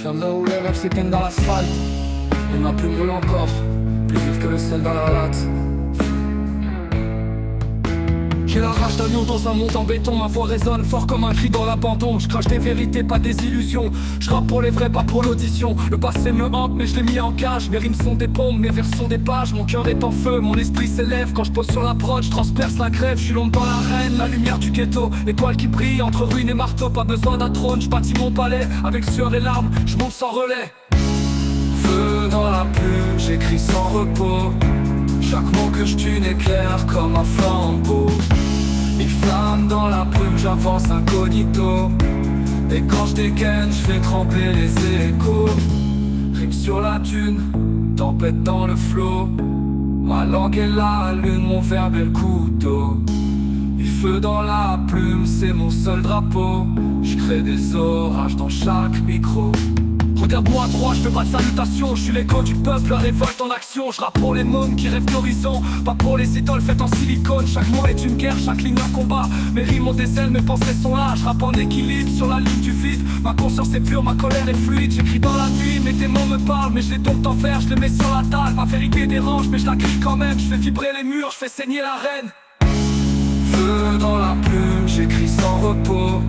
viens de là où les rêves s'éteignent dans l'asphalte. Et ma plume brûle encore, plus vite que le sel dans la latte. J'ai la rage d'un lion dans un monde en béton. Ma voix résonne fort comme un cri dans l'abandon. Je crache des vérités, pas des illusions. Je rappe pour les vrais, pas pour l'audition. Le passé me hante mais je l'ai mis en cage. Mes rimes sont des bombes, mes vers sont des pages. Mon cœur est en feu, mon esprit s'élève. Quand je pose sur la prod, je transperce la grève. Je suis l'ombre dans l'arène, la lumière du ghetto. L'étoile qui brille entre ruines et marteau. Pas besoin d'un trône, je bâtis mon palais. Avec sueur et larmes, je monte sans relais. Feu dans la plume, j'écris sans repos. Chaque mot que je tue n'éclaire comme un flambeau. Il flamme dans la brume, j'avance incognito. Et quand je dégaine, je fais trembler les échos. Rime sur la dune, tempête dans le flot. Ma langue est la lune, mon verbe est le couteau. Il feu dans la plume, c'est mon seul drapeau. Je crée des orages dans chaque micro. Regarde-moi à droite, je fais pas de salutation. Je suis l'écho du peuple, la révolte en action. Je rappe pour les mômes qui rêvent d'horizon, pas pour les idoles faites en silicone. Chaque mot est une guerre, chaque ligne un combat. Mes rimes ont des ailes, mes pensées sont là. Je rappe en équilibre sur la ligne du vide. Ma conscience est pure, ma colère est fluide. J'écris dans la nuit, mes démons me parlent. Mais je les dompte en fer, je les mets sur la table. Ma vérité dérange, mais je la crie quand même. Je fais vibrer les murs, je fais saigner l'arène. Feu dans la plume, j'écris sans repos.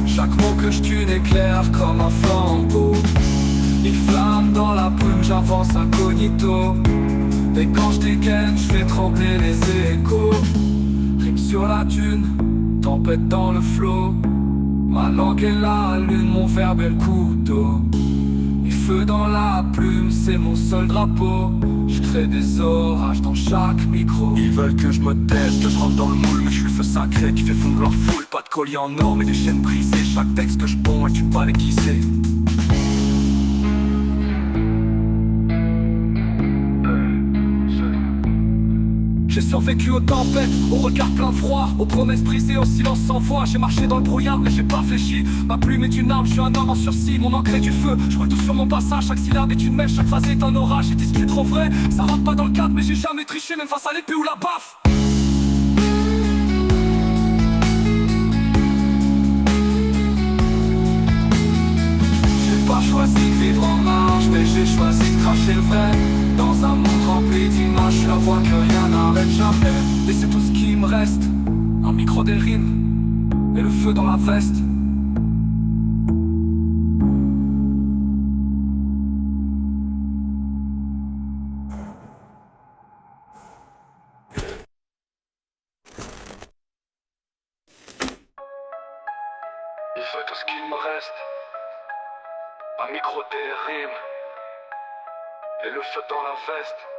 Chaque mot que je tue n'éclaire comme un flambeau. Il flamme dans la brume, j'avance incognito. Et quand je dégaine, je fais trembler les échos. Rime sur la dune, tempête dans le flot. Ma langue est la lune, mon verbe est le couteau. Il feu dans la plume, c'est mon seul drapeau. Je crée des orages dans chaque micro. Ils veulent que je me taise, que je rentre dans le moule. Mais je suis le feu sacré qui fait fondre leur foule. Pas de collier en or mais des chaînes brisées. Chaque texte que je ponds est une balle aiguisée. J'ai survécu aux tempêtes, au regard plein de froid, aux promesses brisées, au silence sans voix. J'ai marché dans le brouillard mais j'ai pas fléchi. Ma plume est une arme, je suis un homme en sursis. Mon encre est du feu, je roule tout sur mon bassin. Chaque syllabe est une mèche, chaque phrase est un orage. J'ai dit ce qui est trop vrai, ça rentre pas dans le cadre. Mais j'ai jamais triché, même face à l'épée ou la baffe. J'ai pas choisi de vivre en marge, mais j'ai choisi de cracher le vrai. Dans un monde rempli d'images, je suis la voix que rien n'arrête jamais. Et c'est tout ce qui me reste, un micro des rimes et le feu dans la veste. Il fait tout ce qu'il me reste, un micro des rimes et le feu dans la veste.